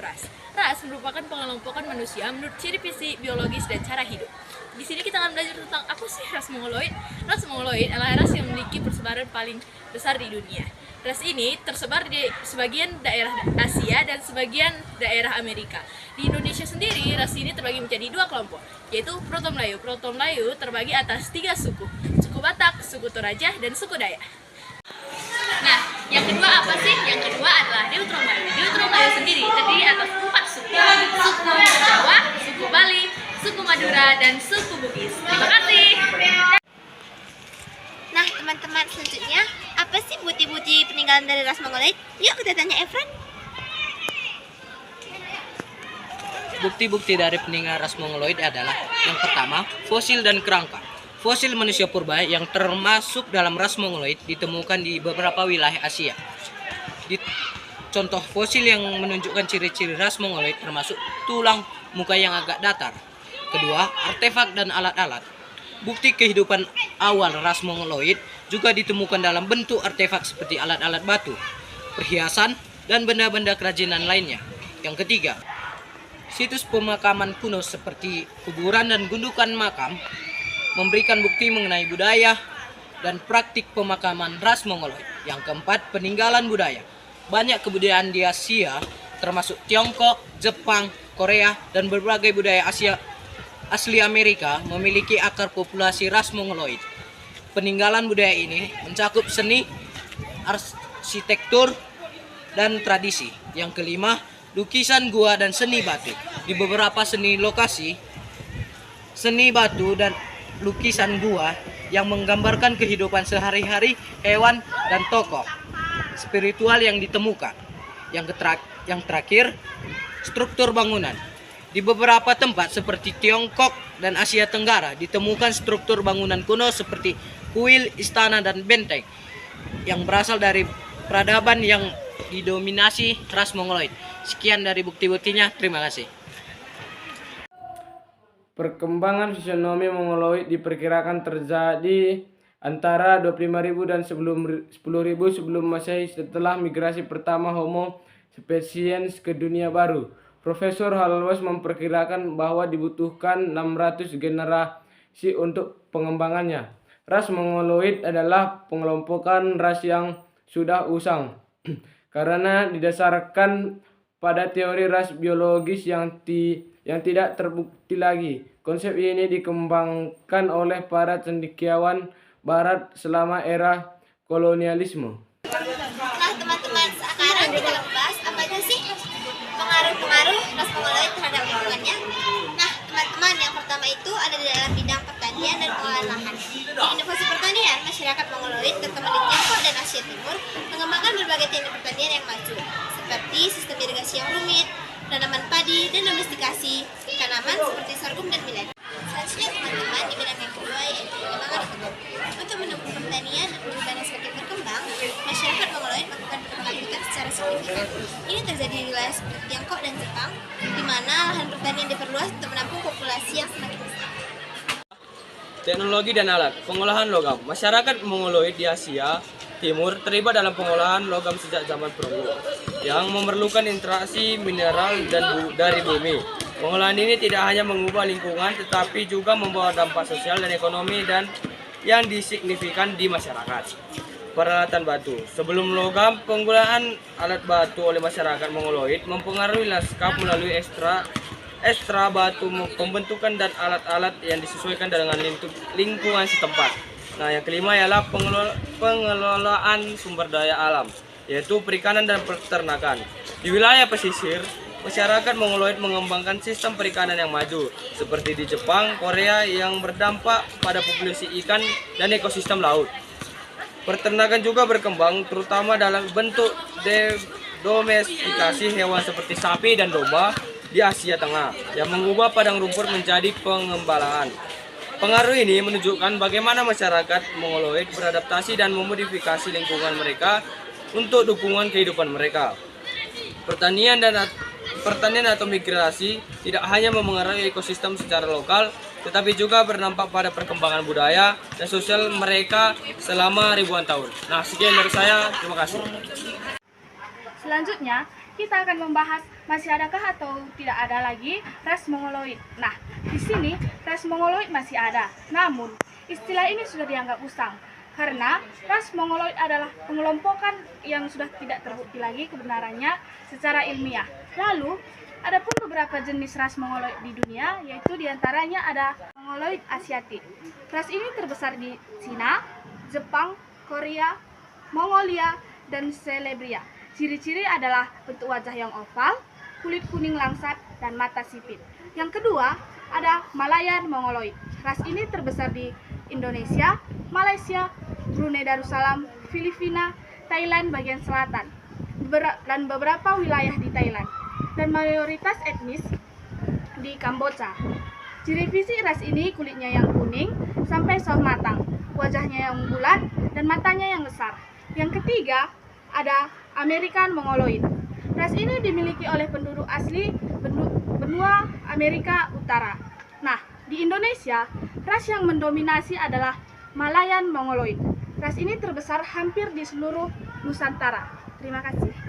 ras. Ras merupakan pengelompokan manusia menurut ciri fisik, biologis, dan cara hidup. Di sini kita akan belajar tentang apa sih ras Mongoloid. Ras Mongoloid adalah ras yang memiliki persebaran paling besar di dunia. Ras ini tersebar di sebagian daerah Asia dan sebagian daerah Amerika. Di Indonesia sendiri, ras ini terbagi menjadi dua kelompok, yaitu Proto Melayu. Proto Melayu terbagi atas 3 suku, suku Batak, suku Toraja, dan suku Dayak. Nah, yang kedua apa sih? Yang kedua adalah Neutro Melayu. Neutro Melayu sendiri terdiri atas 4 suku, suku Jawa, suku Bali, suku Madura, dan suku Bugis. Terima kasih. Nah, teman-teman, selanjutnya apa sih bukti-bukti peninggalan dari ras Mongoloid? Yuk kita tanya Efren. Bukti-bukti dari peninggalan ras Mongoloid adalah yang pertama, fosil dan kerangka. Fosil manusia purba yang termasuk dalam ras Mongoloid ditemukan di beberapa wilayah Asia. Contoh fosil yang menunjukkan ciri-ciri ras Mongoloid termasuk tulang muka yang agak datar. Kedua, artefak dan alat-alat. Bukti kehidupan awal ras Mongoloid juga ditemukan dalam bentuk artefak seperti alat-alat batu, perhiasan, dan benda-benda kerajinan lainnya. Yang ketiga, situs pemakaman kuno seperti kuburan dan gundukan makam memberikan bukti mengenai budaya dan praktik pemakaman ras Mongoloid. Yang keempat, peninggalan budaya. Banyak kebudayaan di Asia, termasuk Tiongkok, Jepang, Korea, dan berbagai budaya Asia asli Amerika memiliki akar populasi ras Mongoloid. Peninggalan budaya ini mencakup seni, arsitektur, dan tradisi. Yang kelima, lukisan gua dan seni batu. Di beberapa seni lokasi, seni batu dan lukisan gua yang menggambarkan kehidupan sehari-hari hewan dan tokoh spiritual yang ditemukan. Yang terakhir, struktur bangunan. Di beberapa tempat seperti Tiongkok dan Asia Tenggara ditemukan struktur bangunan kuno seperti kuil, istana, dan benteng yang berasal dari peradaban yang didominasi ras Mongoloid. Sekian dari bukti-buktinya, terima kasih. Perkembangan fisionomi Mongoloid diperkirakan terjadi antara 25.000 dan 10.000 sebelum Masehi setelah migrasi pertama Homo sapiens ke dunia baru. Profesor Halwas memperkirakan bahwa dibutuhkan 600 generasi untuk pengembangannya. Ras Mongoloid adalah pengelompokan ras yang sudah usang karena didasarkan pada teori ras biologis yang tidak terbukti lagi. Konsep ini dikembangkan oleh para cendekiawan barat selama era kolonialisme. Nah, teman-teman, sekarang kita membahas apa aja sih pengaruh-pengaruh ras Mongoloid terhadap lingkungannya. Nah, teman-teman, yang pertama itu ada di dalam bidang pertanian dan pengolahan lahan. Di inovasi pertanian, masyarakat Mongoloid terutama di Tiongkok dan Asia Timur mengembangkan berbagai teknik pertanian yang maju, seperti sistem irigasi yang rumit, tanaman padi, dan domestikasi tanaman seperti sorghum dan millet. Selanjutnya, teman-teman, di bidang yang kedua yaitu pengembangan otonom. Untuk mendukung pertanian dan perhutanan yang semakin berkembang, masyarakat Mongoloid melakukan perkembangan hutan secara signifikan. Ini terjadi di wilayah seperti Tiongkok dan Jepang, di mana lahan pertanian diperluas untuk menampung populasi yang semakin besar. Teknologi dan alat pengolahan logam. Masyarakat Mongoloid di Asia Timur terlibat dalam pengolahan logam sejak zaman perunggu yang memerlukan interaksi mineral dari bumi. Pengolahan ini tidak hanya mengubah lingkungan tetapi juga membawa dampak sosial dan ekonomi dan yang disignifikan di masyarakat. Peralatan batu. Sebelum logam, penggunaan alat batu oleh masyarakat Mongoloid mempengaruhi lanskap melalui ekstra batu, pembentukan dan alat-alat yang disesuaikan dengan lingkungan setempat. Nah, yang kelima ialah pengelolaan sumber daya alam, yaitu perikanan dan peternakan. Di wilayah pesisir, masyarakat Mongoloid mengembangkan sistem perikanan yang maju, seperti di Jepang, Korea yang berdampak pada populasi ikan dan ekosistem laut. Peternakan juga berkembang, terutama dalam bentuk domestikasi hewan seperti sapi dan domba di Asia Tengah, yang mengubah padang rumput menjadi pengembalaan. Pengaruh ini menunjukkan bagaimana masyarakat Mongoloid beradaptasi dan memodifikasi lingkungan mereka untuk dukungan kehidupan mereka. Pertanian atau migrasi tidak hanya memengaruhi ekosistem secara lokal, tetapi juga berdampak pada perkembangan budaya dan sosial mereka selama ribuan tahun. Nah, sekian dari saya. Terima kasih. Selanjutnya, kita akan membahas masih adakah atau tidak ada lagi ras Mongoloid. Nah, di sini ras Mongoloid masih ada. Namun, istilah ini sudah dianggap usang karena ras Mongoloid adalah pengelompokan yang sudah tidak terbukti lagi kebenarannya secara ilmiah. Lalu, ada pun beberapa jenis ras Mongoloid di dunia, yaitu diantaranya ada Mongoloid Asiatik. Ras ini terbesar di Cina, Jepang, Korea, Mongolia, dan Celebria. Ciri-ciri adalah bentuk wajah yang oval, kulit kuning langsat, dan mata sipit. Yang kedua, ada Malayan Mongoloid. Ras ini terbesar di Indonesia, Malaysia, Brunei Darussalam, Filipina, Thailand bagian selatan, dan beberapa wilayah di Thailand, dan mayoritas etnis di Kamboja. Ciri fisik ras ini kulitnya yang kuning sampai sawo matang, wajahnya yang bulat, dan matanya yang besar. Yang ketiga, ada American Mongoloid. Ras ini dimiliki oleh penduduk asli benua Amerika Utara. Nah, di Indonesia, ras yang mendominasi adalah Malayan Mongoloid. Ras ini terbesar hampir di seluruh Nusantara. Terima kasih.